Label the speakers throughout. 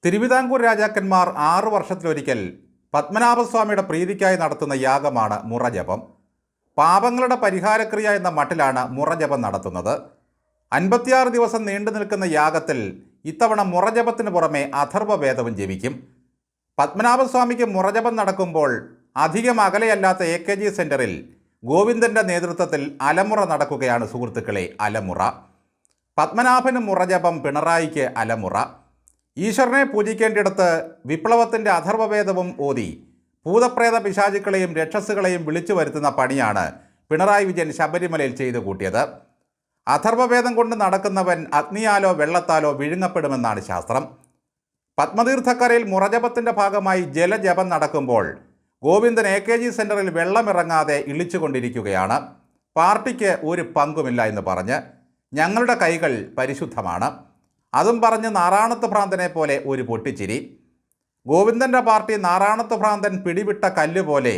Speaker 1: തിരുവിതാംകൂർ രാജാക്കന്മാർ 6 വർഷത്തിലൊരിക്കൽ പത്മനാഭസ്വാമിയുടെ പ്രീതിക്കായി നടത്തുന്ന യാഗമാണ് മുറജപം. പാപങ്ങളുടെ പരിഹാരക്രിയ എന്ന മട്ടിലാണ് മുറജപം നടത്തുന്നത്. 56 ദിവസം നീണ്ടു നിൽക്കുന്ന യാഗത്തിൽ ഇത്തവണ മുറജപത്തിന് പുറമെ അഥർവവേദവും ജപിക്കും. പത്മനാഭസ്വാമിക്ക് മുറജപം നടക്കുമ്പോൾ അധികം അകലെയല്ലാത്ത AKG സെൻറ്ററിൽ ഗോവിന്ദൻ്റെ നേതൃത്വത്തിൽ അലമുറ നടക്കുകയാണ് സുഹൃത്തുക്കളെ. അലമുറ. പത്മനാഭന് മുറജപം, പിണറായിക്ക് അലമുറ. ഈശ്വരനെ പൂജിക്കേണ്ടിടത്ത് വിപ്ലവത്തിൻ്റെ അഥർവവേദവും ഓതി ഭൂതപ്രേത പിശാചുക്കളെയും രക്ഷസുകളെയും വിളിച്ചു വരുത്തുന്ന പണിയാണ് പിണറായി വിജയൻ ശബരിമലയിൽ ചെയ്തു കൂട്ടിയത്. അഥർവവേദം കൊണ്ട് നടക്കുന്നവൻ അഗ്നിയാലോ വെള്ളത്താലോ വിഴുങ്ങപ്പെടുമെന്നാണ് ശാസ്ത്രം. പത്മതീർത്ഥക്കരയിൽ മുറജപത്തിൻ്റെ ഭാഗമായി ജലജപം നടക്കുമ്പോൾ ഗോവിന്ദൻ AKG സെൻറ്ററിൽ വെള്ളമിറങ്ങാതെ ഇളിച്ചുകൊണ്ടിരിക്കുകയാണ്. പാർട്ടിക്ക് ഒരു പങ്കുമില്ല എന്ന് പറഞ്ഞ് ഞങ്ങളുടെ കൈകൾ പരിശുദ്ധമാണ്. അതും പറഞ്ഞ് നാറാണത്ത് ഭ്രാന്തനെ പോലെ ഒരു പൊട്ടിച്ചിരി. ഗോവിന്ദൻ്റെ പാർട്ടി നാറാണത്ത് ഭ്രാന്തൻ പിടിവിട്ട കല്ല് പോലെ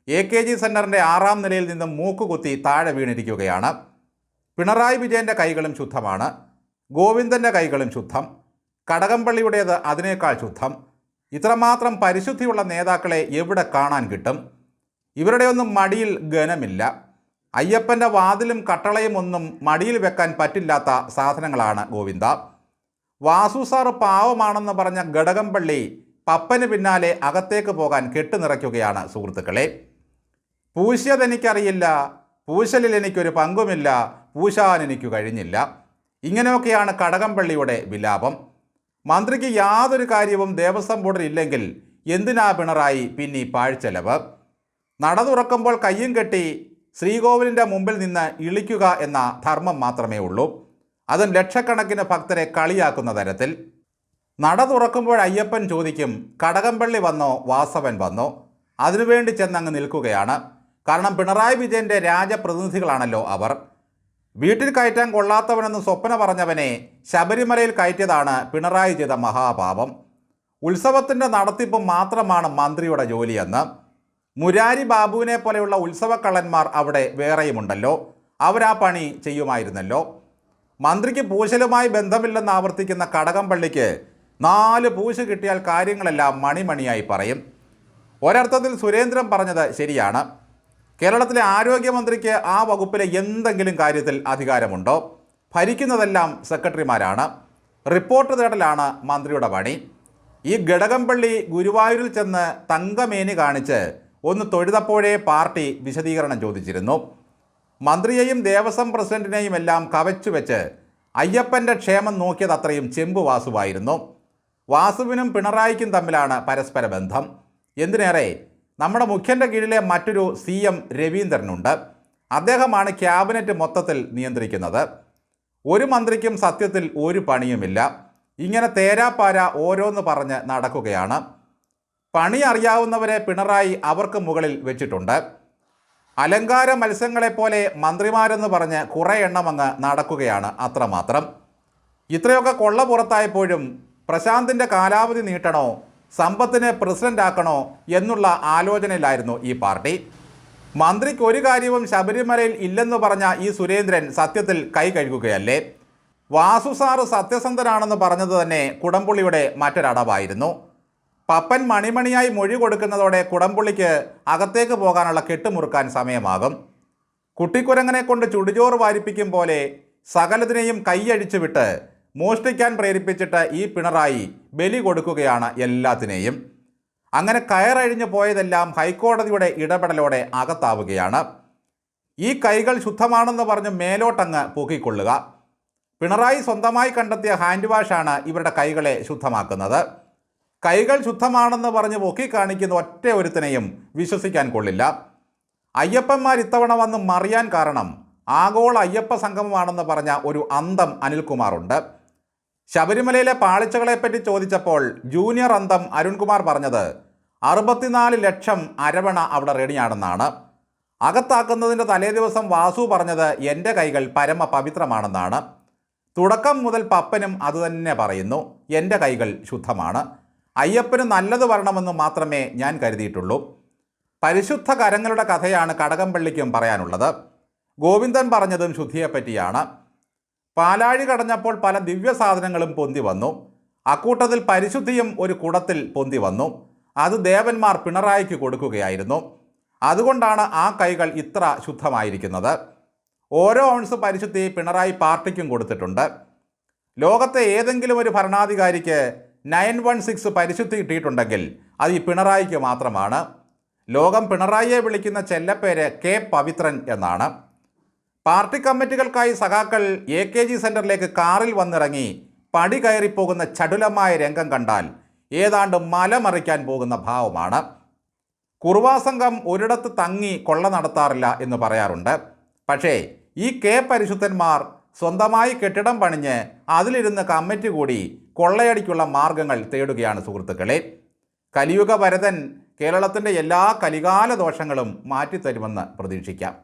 Speaker 1: AKG സെൻറ്ററിൻ്റെ 6ാം നിലയിൽ നിന്നും മൂക്കുകുത്തി താഴെ വീണിരിക്കുകയാണ്. പിണറായി വിജയൻ്റെ കൈകളും ശുദ്ധമാണ്. ഗോവിന്ദൻ്റെ കൈകളും ശുദ്ധം. കടകംപള്ളിയുടേത് അതിനേക്കാൾ ശുദ്ധം. ഇത്രമാത്രം പരിശുദ്ധിയുള്ള നേതാക്കളെ എവിടെ കാണാൻ കിട്ടും? ഇവരുടെയൊന്നും മടിയിൽ ഘനമില്ല. അയ്യപ്പൻ്റെ വാതിലും കട്ടളയും ഒന്നും മടിയിൽ വെക്കാൻ പറ്റില്ലാത്ത സാധനങ്ങളാണ് ഗോവിന്ദ. വാസു സാറ് പാവമാണെന്ന് പറഞ്ഞ ഘടകംപള്ളി പപ്പന് പിന്നാലെ അകത്തേക്ക് പോകാൻ കെട്ടുനിറയ്ക്കുകയാണ് സുഹൃത്തുക്കളെ. പൂശ്യതെനിക്കറിയില്ല, പൂശലിൽ എനിക്കൊരു പങ്കുമില്ല, പൂശാൻ എനിക്ക് കഴിഞ്ഞില്ല. ഇങ്ങനെയൊക്കെയാണ് കടകംപള്ളിയുടെ വിലാപം. മന്ത്രിക്ക് യാതൊരു കാര്യവും ദേവസ്വം ബോർഡിൽ ഇല്ലെങ്കിൽ എന്തിനാ പിണറായി പിന്നെ പാഴ്ചെലവ്? നട തുറക്കുമ്പോൾ കയ്യും കെട്ടി ശ്രീകോവിലിൻ്റെ മുമ്പിൽ നിന്ന് ഇളിക്കുക എന്ന ധർമ്മം മാത്രമേ ഉള്ളൂ. അതും ലക്ഷക്കണക്കിന് ഭക്തരെ കളിയാക്കുന്ന തരത്തിൽ. നട തുറക്കുമ്പോൾ അയ്യപ്പൻ ചോദിക്കും, കടകംപള്ളി വന്നോ, വാസവൻ വന്നോ? അതിനുവേണ്ടി ചെന്നങ്ങ് നിൽക്കുകയാണ്. കാരണം പിണറായി വിജയൻ്റെ രാജപ്രതിനിധികളാണല്ലോ അവർ. വീട്ടിൽ കയറ്റാൻ കൊള്ളാത്തവനെന്ന് സ്വപ്ന പറഞ്ഞവനെ ശബരിമലയിൽ കയറ്റിയതാണ് പിണറായി ചെയ്ത മഹാപാപം. ഉത്സവത്തിൻ്റെ നടത്തിപ്പ് മാത്രമാണ് മന്ത്രിയുടെ ജോലിയെന്ന്. മുരാരി ബാബുവിനെ പോലെയുള്ള ഉത്സവക്കള്ളന്മാർ അവിടെ വേറെയുമുണ്ടല്ലോ. അവരാ പണി ചെയ്യുമായിരുന്നല്ലോ. മന്ത്രിക്ക് പൂശലുമായി ബന്ധമില്ലെന്ന് ആവർത്തിക്കുന്ന കടകംപള്ളിക്ക് 4 പൂശ് കിട്ടിയാൽ കാര്യങ്ങളെല്ലാം മണിമണിയായി പറയും. ഒരർത്ഥത്തിൽ സുരേന്ദ്രൻ പറഞ്ഞത് ശരിയാണ്. കേരളത്തിലെ ആരോഗ്യമന്ത്രിക്ക് ആ വകുപ്പിലെ എന്തെങ്കിലും കാര്യത്തിൽ അധികാരമുണ്ടോ? ഭരിക്കുന്നതെല്ലാം സെക്രട്ടറിമാരാണ്. റിപ്പോർട്ട് തേടലാണ് മന്ത്രിയുടെ പണി. ഈ ഘടകംപള്ളി ഗുരുവായൂരിൽ ചെന്ന് തങ്കമേനി കാണിച്ച് ഒന്ന് തൊഴുതപ്പോഴേ പാർട്ടി വിശദീകരണം ചോദിച്ചിരുന്നു. മന്ത്രിയെയും ദേവസ്വം പ്രസിഡന്റിനെയും എല്ലാം കവച്ചു വെച്ച് അയ്യപ്പൻ്റെ ക്ഷേമം നോക്കിയത് അത്രയും ചെമ്പ് വാസുവായിരുന്നു. വാസുവിനും പിണറായിക്കും തമ്മിലാണ് പരസ്പര ബന്ധം. എന്തിനേറെ നമ്മുടെ മുഖ്യൻ്റെ കീഴിലെ മറ്റൊരു CM രവീന്ദ്രനുണ്ട്. അദ്ദേഹമാണ് ക്യാബിനറ്റ് മൊത്തത്തിൽ നിയന്ത്രിക്കുന്നത്. ഒരു മന്ത്രിക്കും സത്യത്തിൽ ഒരു പണിയുമില്ല. ഇങ്ങനെ തേരാപ്പാര ഓരോന്ന് പറഞ്ഞ് നടക്കുകയാണ്. പണി അറിയാവുന്നവരെ പിണറായി അവർക്ക് മുകളിൽ വെച്ചിട്ടുണ്ട്. അലങ്കാര മത്സ്യങ്ങളെപ്പോലെ മന്ത്രിമാരെന്ന് പറഞ്ഞ് കുറേ എണ്ണമങ്ങ് നടക്കുകയാണ്. അത്രമാത്രം. ഇത്രയൊക്കെ കൊള്ള പുറത്തായപ്പോഴും പ്രശാന്തിൻ്റെ കാലാവധി നീട്ടണോ, സമ്പത്തിനെ പ്രസിഡന്റ് ആക്കണോ എന്നുള്ള ആലോചനയിലായിരുന്നു ഈ പാർട്ടി. മന്ത്രിക്ക് ഒരു കാര്യവും ശബരിമലയിൽ ഇല്ലെന്ന് പറഞ്ഞ ഈ സുരേന്ദ്രൻ സത്യത്തിൽ കൈ കഴുകുകയല്ലേ? വാസു സാറ് സത്യസന്ധനാണെന്ന് പറഞ്ഞത് തന്നെ കുടംപുള്ളിയുടെ മറ്റൊരടവായിരുന്നു. പപ്പൻ മണിമണിയായി മൊഴി കൊടുക്കുന്നതോടെ കുടംപുള്ളിക്ക് അകത്തേക്ക് പോകാനുള്ള കെട്ടുമുറുക്കാൻ സമയമാകും. കുട്ടിക്കുരങ്ങനെ കൊണ്ട് ചുടുചോറ് വാരിപ്പിക്കും പോലെ സകലത്തിനെയും കൈയഴിച്ചു വിട്ട് മോഷ്ടിക്കാൻ പ്രേരിപ്പിച്ചിട്ട് ഈ പിണറായി ബലി കൊടുക്കുകയാണ് എല്ലാത്തിനെയും. അങ്ങനെ കയറഴിഞ്ഞു പോയതെല്ലാം ഹൈക്കോടതിയുടെ ഇടപെടലോടെ അകത്താവുകയാണ്. ഈ കൈകൾ ശുദ്ധമാണെന്ന് പറഞ്ഞ് മേലോട്ടങ്ങ് പൊക്കിക്കൊള്ളുക. പിണറായി സ്വന്തമായി കണ്ടെത്തിയ ഹാൻഡ് വാഷാണ് ഇവരുടെ കൈകളെ ശുദ്ധമാക്കുന്നത്. കൈകൾ ശുദ്ധമാണെന്ന് പറഞ്ഞ് പൊക്കി കാണിക്കുന്ന ഒറ്റ ഒരുത്തിനെയും വിശ്വസിക്കാൻ കൊള്ളില്ല. അയ്യപ്പന്മാർ ഇത്തവണ വന്ന് മറിയാൻ കാരണം ആഗോള അയ്യപ്പ സംഗമമാണെന്ന് പറഞ്ഞ ഒരു അന്തം അനിൽകുമാറുണ്ട്. ശബരിമലയിലെ പാളിച്ചകളെപ്പറ്റി ചോദിച്ചപ്പോൾ ജൂനിയർ അന്തം അരുൺകുമാർ പറഞ്ഞത് 64 ലക്ഷം അരവണ അവിടെ റെഡിയാണെന്നാണ്. അകത്താക്കുന്നതിൻ്റെ തലേ ദിവസം വാസു പറഞ്ഞത് എൻ്റെ കൈകൾ പരമ പവിത്രമാണെന്നാണ്. തുടക്കം മുതൽ പപ്പനും അതുതന്നെ പറയുന്നു, എൻ്റെ കൈകൾ ശുദ്ധമാണ്. അയ്യപ്പന് നല്ലത് വരണമെന്ന് മാത്രമേ ഞാൻ കരുതിയിട്ടുള്ളൂ. പരിശുദ്ധ കരങ്ങളുടെ കഥയാണ് കടകംപള്ളിക്കും പറയാനുള്ളത്. ഗോവിന്ദൻ പറഞ്ഞതും ശുദ്ധിയെപ്പറ്റിയാണ്. പാലാഴി കടഞ്ഞപ്പോൾ പല ദിവ്യ സാധനങ്ങളും പൊന്തി വന്നു. അക്കൂട്ടത്തിൽ പരിശുദ്ധിയും ഒരു കുടത്തിൽ പൊന്തി വന്നു. അത് ദേവന്മാർ പിണറായിക്ക് കൊടുക്കുകയായിരുന്നു. അതുകൊണ്ടാണ് ആ കൈകൾ ഇത്ര ശുദ്ധമായിരിക്കുന്നത്. ഓരോ ഔൺസ് പരിശുദ്ധി പിണറായി പാർട്ടിക്കും കൊടുത്തിട്ടുണ്ട്. ലോകത്തെ ഏതെങ്കിലും ഒരു ഭരണാധികാരിക്ക് 916 പരിശുദ്ധി കിട്ടിയിട്ടുണ്ടെങ്കിൽ അത് ഈ പിണറായിക്ക് മാത്രമാണ്. ലോകം പിണറായിയെ വിളിക്കുന്ന ചെല്ലപ്പേര് കെ പവിത്രൻ എന്നാണ്. പാർട്ടി കമ്മിറ്റികൾക്കായി സഖാക്കൾ AKG സെൻറ്ററിലേക്ക് കാറിൽ വന്നിറങ്ങി പടി കയറിപ്പോകുന്ന ചടുലമായ രംഗം കണ്ടാൽ ഏതാണ്ട് മലമറിക്കാൻ പോകുന്ന ഭാവമാണ്. കുറുവാ സംഘം ഒരിടത്ത് തങ്ങി കൊള്ള നടത്താറില്ല എന്ന് പറയാറുണ്ട്. പക്ഷേ ഈ കെ പരിശുദ്ധന്മാർ സ്വന്തമായി കെട്ടിടം പണിഞ്ഞ് അതിലിരുന്ന് കമ്മിറ്റി കൂടി കൊള്ളയടിക്കുള്ള മാർഗങ്ങൾ തേടുകയാണ് സുഹൃത്തുക്കളെ. കലിയുഗ വരദൻ കേരളത്തിൻ്റെ എല്ലാ കലികാല ദോഷങ്ങളും മാറ്റിത്തരുമെന്ന് പ്രതീക്ഷിക്കാം.